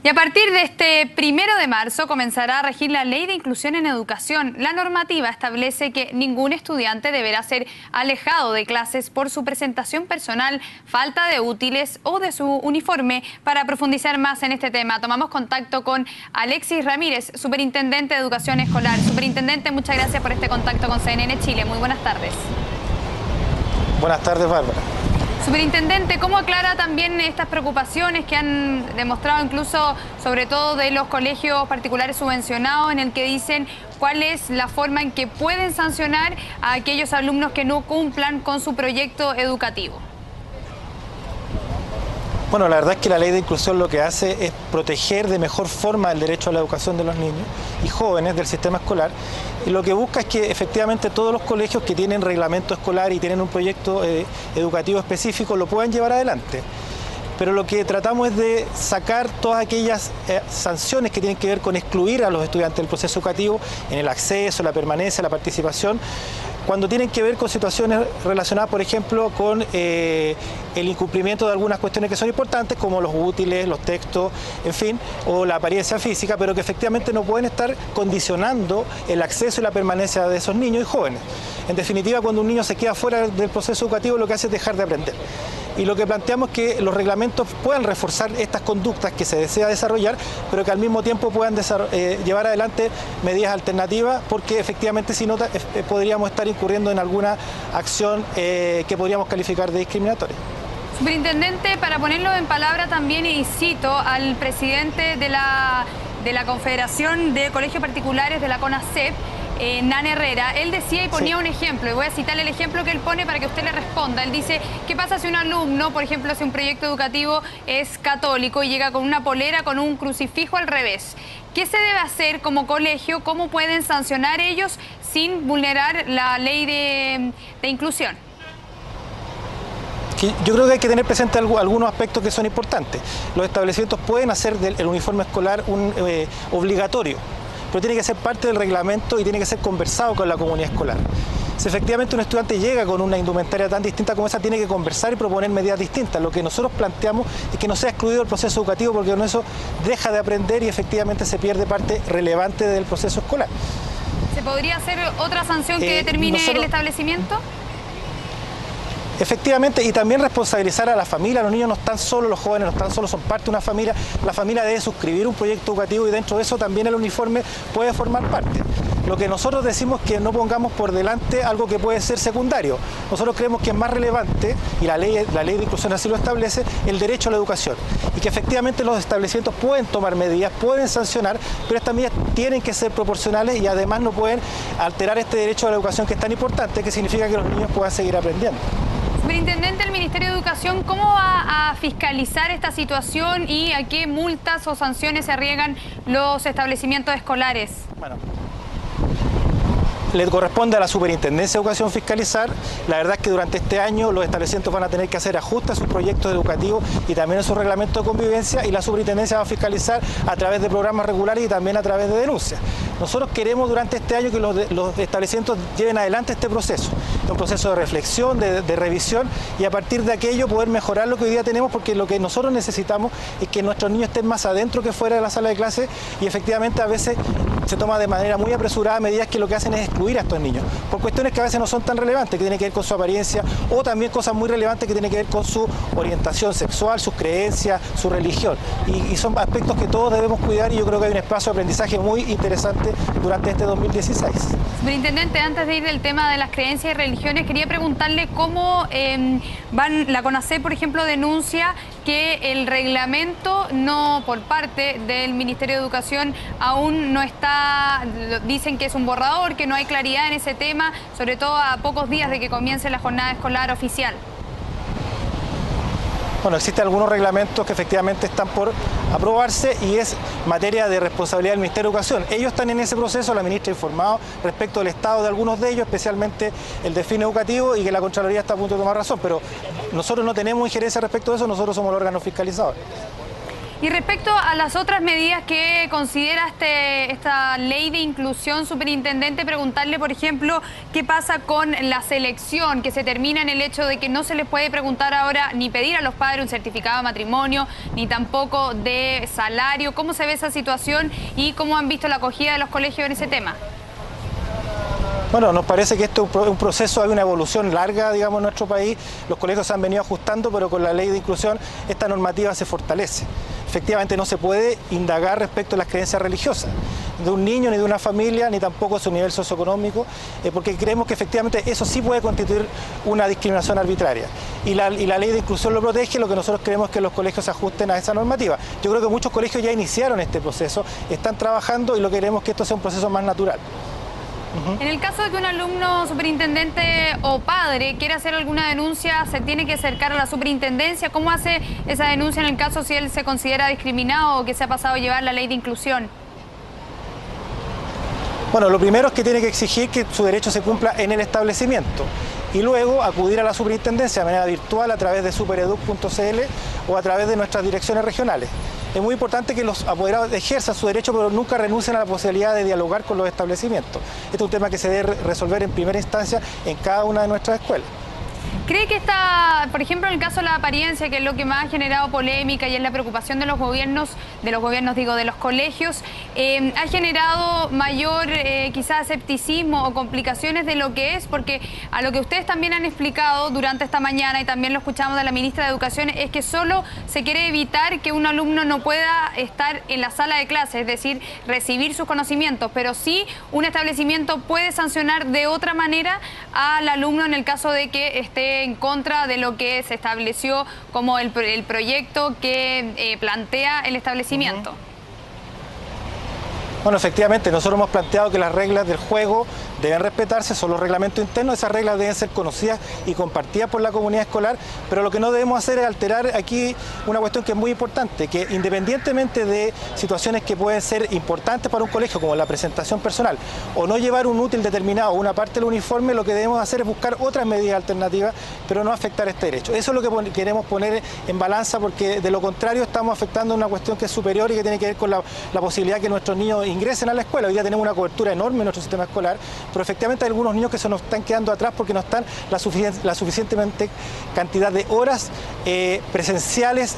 Y a partir de este 1 de marzo comenzará a regir la Ley de Inclusión en Educación. La normativa establece que ningún estudiante deberá ser alejado de clases por su presentación personal, falta de útiles o de su uniforme. Para profundizar más en este tema, tomamos contacto con Alexis Ramírez, Superintendente de Educación Escolar. Superintendente, muchas gracias por este contacto con CNN Chile. Muy buenas tardes. Buenas tardes, Bárbara. Superintendente, ¿cómo aclara también estas preocupaciones que han demostrado incluso, sobre todo de los colegios particulares subvencionados, en el que dicen cuál es la forma en que pueden sancionar a aquellos alumnos que no cumplan con su proyecto educativo? Bueno, la verdad es que la Ley de Inclusión lo que hace es proteger de mejor forma el derecho a la educación de los niños y jóvenes del sistema escolar, y lo que busca es que efectivamente todos los colegios que tienen reglamento escolar y tienen un proyecto educativo específico lo puedan llevar adelante. Pero lo que tratamos es de sacar todas aquellas sanciones que tienen que ver con excluir a los estudiantes del proceso educativo en el acceso, la permanencia, la participación, cuando tienen que ver con situaciones relacionadas, por ejemplo, con el incumplimiento de algunas cuestiones que son importantes, como los útiles, los textos, en fin, o la apariencia física, pero que efectivamente no pueden estar condicionando el acceso y la permanencia de esos niños y jóvenes. En definitiva, cuando un niño se queda fuera del proceso educativo, lo que hace es dejar de aprender. Y lo que planteamos es que los reglamentos puedan reforzar estas conductas que se desea desarrollar, pero que al mismo tiempo puedan llevar adelante medidas alternativas, porque efectivamente si no podríamos estar incurriendo en alguna acción que podríamos calificar de discriminatoria. Superintendente, para ponerlo en palabra también, y cito al presidente de la Confederación de Colegios Particulares de la CONASEP, Nan Herrera, él decía y ponía un ejemplo, y voy a citarle el ejemplo que él pone para que usted le responda. Él dice, ¿qué pasa si un alumno, por ejemplo, si un proyecto educativo es católico y llega con una polera con un crucifijo al revés? ¿Qué se debe hacer como colegio? ¿Cómo pueden sancionar ellos sin vulnerar la ley de inclusión? Yo creo que hay que tener presente algunos aspectos que son importantes. Los establecimientos pueden hacer del uniforme escolar obligatorio, pero tiene que ser parte del reglamento y tiene que ser conversado con la comunidad escolar. Si efectivamente un estudiante llega con una indumentaria tan distinta como esa, tiene que conversar y proponer medidas distintas. Lo que nosotros planteamos es que no sea excluido el proceso educativo, porque con eso deja de aprender y efectivamente se pierde parte relevante del proceso escolar. ¿Se podría hacer otra sanción que determine el establecimiento? Efectivamente, y también responsabilizar a la familia. Los niños no están solos, los jóvenes no están solos, son parte de una familia. La familia debe suscribir un proyecto educativo y dentro de eso también el uniforme puede formar parte. Lo que nosotros decimos es que no pongamos por delante algo que puede ser secundario. Nosotros creemos que es más relevante, y la ley de inclusión así lo establece, el derecho a la educación. Y que efectivamente los establecimientos pueden tomar medidas, pueden sancionar, pero estas medidas tienen que ser proporcionales y además no pueden alterar este derecho a la educación que es tan importante, que significa que los niños puedan seguir aprendiendo. Superintendente del Ministerio de Educación, ¿cómo va a fiscalizar esta situación y a qué multas o sanciones se arriesgan los establecimientos escolares? Bueno, le corresponde a la Superintendencia de Educación fiscalizar. La verdad es que durante este año los establecimientos van a tener que hacer ajustes a sus proyectos educativos y también a su reglamento de convivencia, y la Superintendencia va a fiscalizar a través de programas regulares y también a través de denuncias. Nosotros queremos durante este año que los establecimientos lleven adelante este proceso, un proceso de reflexión, de revisión, y a partir de aquello poder mejorar lo que hoy día tenemos, porque lo que nosotros necesitamos es que nuestros niños estén más adentro que fuera de la sala de clase, y efectivamente a veces se toma de manera muy apresurada medidas que lo que hacen es excluir a estos niños, por cuestiones que a veces no son tan relevantes, que tienen que ver con su apariencia, o también cosas muy relevantes que tienen que ver con su orientación sexual, sus creencias, su religión. Y son aspectos que todos debemos cuidar, y yo creo que hay un espacio de aprendizaje muy interesante durante este 2016. Superintendente, antes de ir del tema de las creencias y religiones, quería preguntarle cómo la CONASEP, por ejemplo, denuncia que el reglamento por parte del Ministerio de Educación aún no está, dicen que es un borrador, que no hay claridad en ese tema, sobre todo a pocos días de que comience la jornada escolar oficial. Bueno, existen algunos reglamentos que efectivamente están por aprobarse y es materia de responsabilidad del Ministerio de Educación. Ellos están en ese proceso, la ministra ha informado respecto del estado de algunos de ellos, especialmente el de fin educativo, y que la Contraloría está a punto de tomar razón, pero nosotros no tenemos injerencia respecto de eso, nosotros somos el órgano fiscalizador. Y respecto a las otras medidas que considera esta ley de inclusión, superintendente, preguntarle, por ejemplo, qué pasa con la selección, que se termina en el hecho de que no se les puede preguntar ahora ni pedir a los padres un certificado de matrimonio, ni tampoco de salario. ¿Cómo se ve esa situación y cómo han visto la acogida de los colegios en ese tema? Bueno, nos parece que esto es un proceso, hay una evolución larga, digamos, en nuestro país. Los colegios se han venido ajustando, pero con la ley de inclusión esta normativa se fortalece. Efectivamente no se puede indagar respecto a las creencias religiosas de un niño ni de una familia, ni tampoco su nivel socioeconómico, porque creemos que efectivamente eso sí puede constituir una discriminación arbitraria. Y la ley de inclusión lo protege, lo que nosotros creemos es que los colegios se ajusten a esa normativa. Yo creo que muchos colegios ya iniciaron este proceso, están trabajando y lo que queremos es que esto sea un proceso más natural. En el caso de que un alumno, superintendente o padre quiera hacer alguna denuncia, ¿se tiene que acercar a la superintendencia? ¿Cómo hace esa denuncia en el caso si él se considera discriminado o que se ha pasado a llevar la ley de inclusión? Bueno, lo primero es que tiene que exigir que su derecho se cumpla en el establecimiento y luego acudir a la superintendencia de manera virtual a través de supereduc.cl o a través de nuestras direcciones regionales. Es muy importante que los apoderados ejerzan su derecho, pero nunca renuncien a la posibilidad de dialogar con los establecimientos. Este es un tema que se debe resolver en primera instancia en cada una de nuestras escuelas. ¿Cree que por ejemplo, en el caso de la apariencia, que es lo que más ha generado polémica y es la preocupación de los gobiernos, de los colegios, ha generado mayor quizás escepticismo o complicaciones de lo que es? Porque a lo que ustedes también han explicado durante esta mañana y también lo escuchamos de la ministra de Educación, es que solo se quiere evitar que un alumno no pueda estar en la sala de clases, es decir, recibir sus conocimientos, pero sí un establecimiento puede sancionar de otra manera al alumno en el caso de que esté en contra de lo que se estableció como el proyecto que plantea el establecimiento. Bueno, efectivamente, nosotros hemos planteado que las reglas del juego deben respetarse, son los reglamentos internos, esas reglas deben ser conocidas y compartidas por la comunidad escolar, pero lo que no debemos hacer es alterar aquí una cuestión que es muy importante, que independientemente de situaciones que pueden ser importantes para un colegio, como la presentación personal, o no llevar un útil determinado o una parte del uniforme, lo que debemos hacer es buscar otras medidas alternativas, pero no afectar este derecho. Eso es lo que queremos poner en balanza, porque de lo contrario estamos afectando una cuestión que es superior y que tiene que ver con la posibilidad que nuestros niños ingresen a la escuela. Hoy día tenemos una cobertura enorme en nuestro sistema escolar, pero efectivamente hay algunos niños que se nos están quedando atrás porque no están la suficientemente cantidad de horas presenciales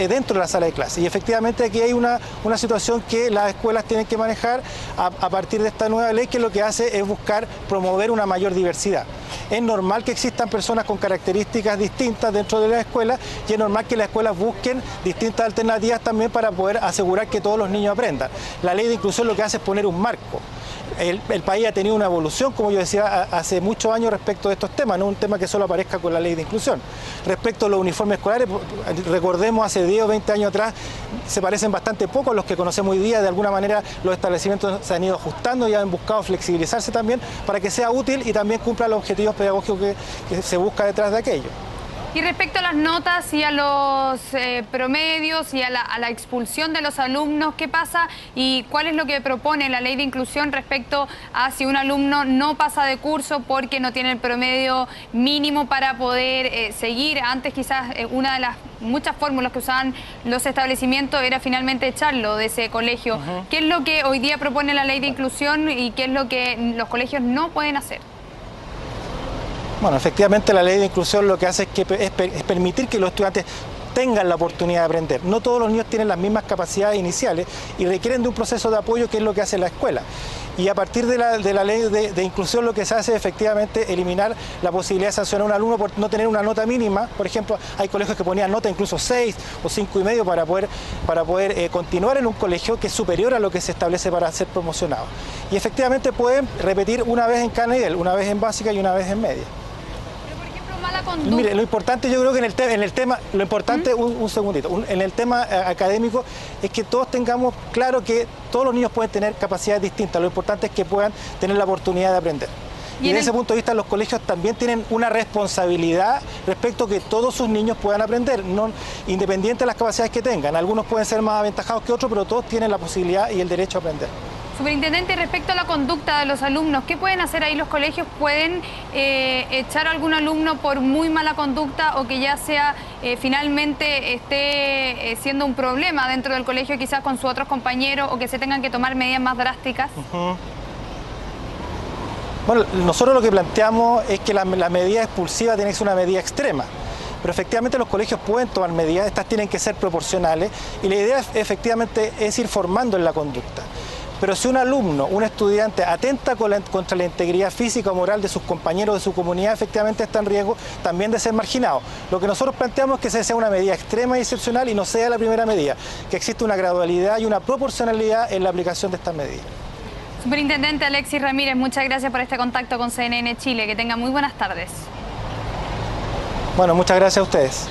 dentro de la sala de clase. Y efectivamente aquí hay una situación que las escuelas tienen que manejar a partir de esta nueva ley, que lo que hace es buscar promover una mayor diversidad. Es normal que existan personas con características distintas dentro de la escuela y es normal que las escuelas busquen distintas alternativas también para poder asegurar que todos los niños aprendan. La ley de inclusión lo que hace es poner un marco. El país ha tenido una evolución, como yo decía, hace muchos años respecto de estos temas, no un tema que solo aparezca con la ley de inclusión. Respecto a los uniformes escolares, recordemos hace 10 o 20 años atrás, se parecen bastante poco a los que conocemos hoy día. De alguna manera los establecimientos se han ido ajustando y han buscado flexibilizarse también para que sea útil y también cumpla los objetivos pedagógicos que se busca detrás de aquello. Y respecto a las notas y a los promedios y a la expulsión de los alumnos, ¿qué pasa y cuál es lo que propone la ley de inclusión respecto a si un alumno no pasa de curso porque no tiene el promedio mínimo para poder seguir? Antes quizás una de las muchas fórmulas que usaban los establecimientos era finalmente echarlo de ese colegio. ¿Qué es lo que hoy día propone la ley de inclusión y qué es lo que los colegios no pueden hacer? Bueno, efectivamente la ley de inclusión lo que hace es permitir que los estudiantes tengan la oportunidad de aprender. No todos los niños tienen las mismas capacidades iniciales y requieren de un proceso de apoyo, que es lo que hace la escuela. Y a partir de la ley de inclusión lo que se hace es efectivamente eliminar la posibilidad de sancionar a un alumno por no tener una nota mínima. Por ejemplo, hay colegios que ponían nota incluso 6 o 5,5 para poder continuar en un colegio que es superior a lo que se establece para ser promocionado. Y efectivamente pueden repetir una vez en cada nivel, una vez en básica y una vez en media. Mala conducta. Mire, lo importante, yo creo que en el tema, lo importante, un segundito, en el tema académico es que todos tengamos claro que todos los niños pueden tener capacidades distintas. Lo importante es que puedan tener la oportunidad de aprender. Y desde ese punto de vista los colegios también tienen una responsabilidad respecto a que todos sus niños puedan aprender, independiente de las capacidades que tengan. Algunos pueden ser más aventajados que otros, pero todos tienen la posibilidad y el derecho a aprender. Superintendente, respecto a la conducta de los alumnos, ¿qué pueden hacer ahí los colegios? ¿Pueden echar a algún alumno por muy mala conducta o que ya sea finalmente esté siendo un problema dentro del colegio, quizás con sus otros compañeros, o que se tengan que tomar medidas más drásticas? Bueno, nosotros lo que planteamos es que la medida expulsiva tiene que ser una medida extrema. Pero efectivamente los colegios pueden tomar medidas, estas tienen que ser proporcionales y la idea efectivamente es ir formando en la conducta. Pero si un alumno, un estudiante atenta contra la integridad física o moral de sus compañeros, de su comunidad, efectivamente está en riesgo también de ser marginado. Lo que nosotros planteamos es que esa sea una medida extrema y excepcional y no sea la primera medida, que existe una gradualidad y una proporcionalidad en la aplicación de estas medidas. Superintendente Alexis Ramírez, muchas gracias por este contacto con CNN Chile. Que tenga muy buenas tardes. Bueno, muchas gracias a ustedes.